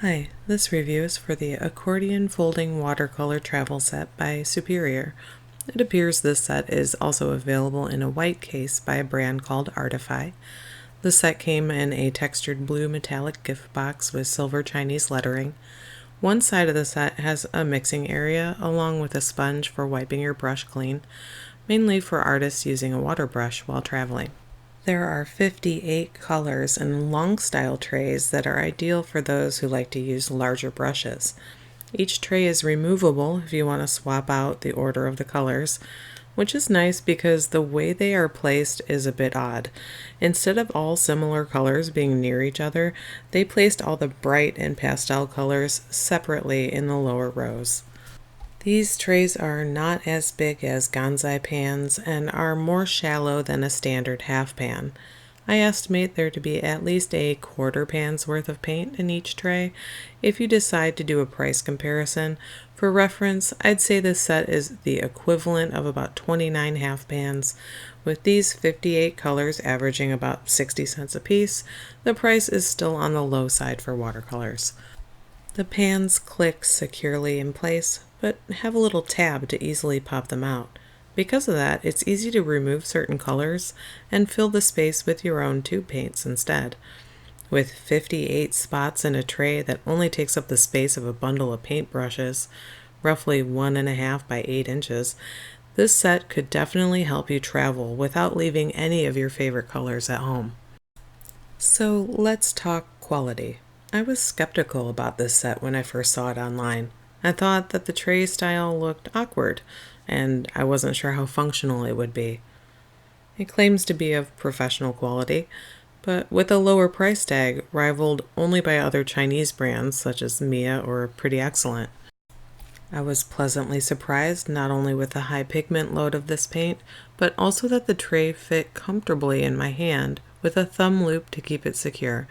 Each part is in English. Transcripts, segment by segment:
Hi, this review is for the Accordion Folding Watercolor Travel Set by Superior. It appears this set is also available in a white case by a brand called Artify. The set came in a textured blue metallic gift box with silver Chinese lettering. One side of the set has a mixing area along with a sponge for wiping your brush clean, mainly for artists using a water brush while traveling. There are 58 colors and long style trays that are ideal for those who like to use larger brushes. Each tray is removable if you want to swap out the order of the colors, which is nice because the way they are placed is a bit odd. Instead of all similar colors being near each other, they placed all the bright and pastel colors separately in the lower rows. These trays are not as big as Ganzai pans and are more shallow than a standard half pan. I estimate there to be at least a quarter pan's worth of paint in each tray. If you decide to do a price comparison, for reference, I'd say this set is the equivalent of about 29 half pans. With these 58 colors averaging about 60 cents a piece, the price is still on the low side for watercolors. The pans click securely in place, but have a little tab to easily pop them out. Because of that, it's easy to remove certain colors and fill the space with your own tube paints instead. With 58 spots in a tray that only takes up the space of a bundle of paintbrushes, roughly 1.5 by 8 inches, this set could definitely help you travel without leaving any of your favorite colors at home. So let's talk quality. I was skeptical about this set when I first saw it online. I thought that the tray style looked awkward, and I wasn't sure how functional it would be. It claims to be of professional quality, but with a lower price tag, rivaled only by other Chinese brands such as Mia or Pretty Excellent. I was pleasantly surprised not only with the high pigment load of this paint, but also that the tray fit comfortably in my hand with a thumb loop to keep it secure.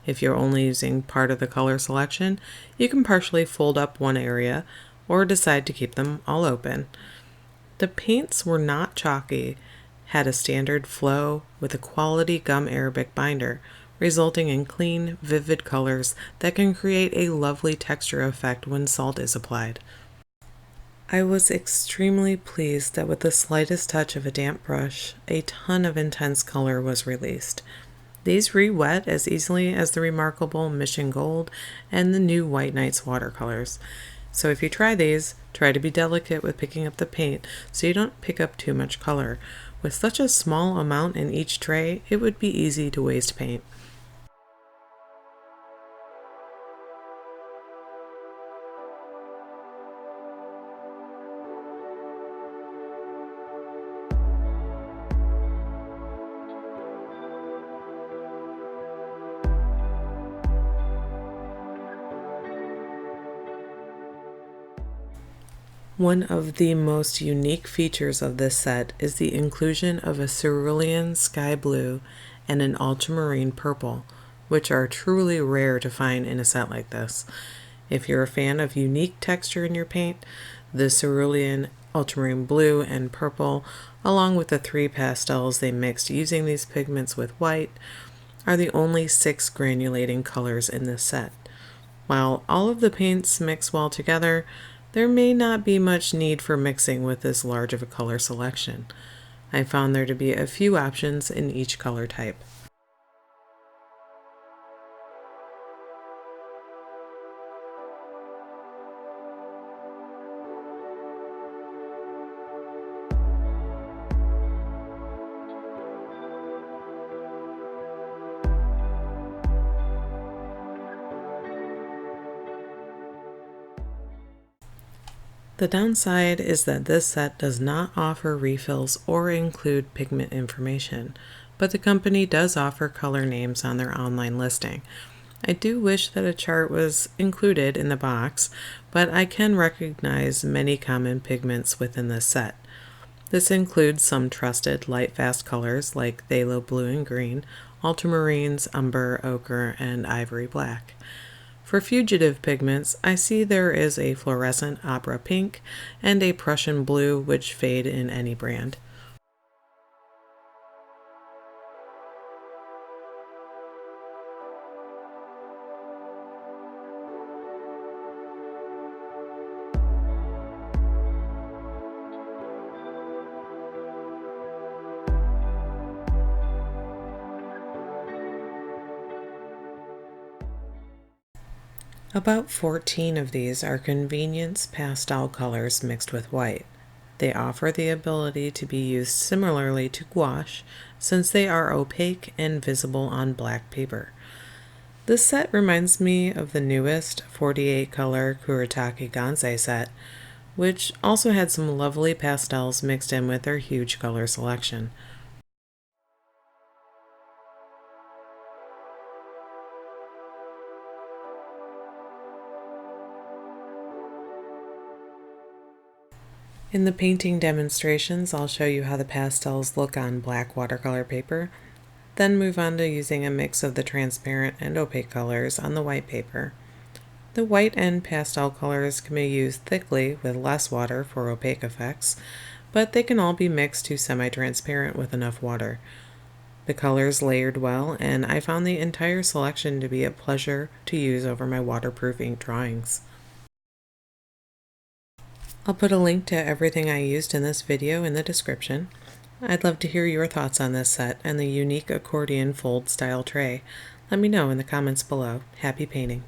If you're only using part of the color selection, you can partially fold up one area or decide to keep them all open. The paints were not chalky, had a standard flow with a quality gum Arabic binder, resulting in clean, vivid colors that can create a lovely texture effect when salt is applied. I was extremely pleased that with the slightest touch of a damp brush, a ton of intense color was released. These re-wet as easily as the remarkable Mission Gold and the new White Nights watercolors. So if you try these, try to be delicate with picking up the paint so you don't pick up too much color. With such a small amount in each tray, it would be easy to waste paint. One of the most unique features of this set is the inclusion of a cerulean sky blue and an ultramarine purple, which are truly rare to find in a set like this. If you're a fan of unique texture in your paint, the cerulean, ultramarine blue, and purple, along with the 3 pastels they mixed using these pigments with white, are the only 6 granulating colors in this set. While all of the paints mix well together, there may not be much need for mixing with this large of a color selection. I found there to be a few options in each color type. The downside is that this set does not offer refills or include pigment information, but the company does offer color names on their online listing. I do wish that a chart was included in the box, but I can recognize many common pigments within this set. This includes some trusted lightfast colors like phthalo blue and green, ultramarines, umber, ochre, and ivory black. For fugitive pigments, I see there is a fluorescent opera pink and a Prussian blue which fade in any brand. About 14 of these are convenience pastel colors mixed with white. They offer the ability to be used similarly to gouache since they are opaque and visible on black paper. This set reminds me of the newest 48 color Kuretake Gansei set, which also had some lovely pastels mixed in with their huge color selection. In the painting demonstrations, I'll show you how the pastels look on black watercolor paper, then move on to using a mix of the transparent and opaque colors on the white paper. The white and pastel colors can be used thickly with less water for opaque effects, but they can all be mixed to semi-transparent with enough water. The colors layered well, and I found the entire selection to be a pleasure to use over my waterproof ink drawings. I'll put a link to everything I used in this video in the description. I'd love to hear your thoughts on this set and the unique accordion fold style tray. Let me know in the comments below. Happy painting!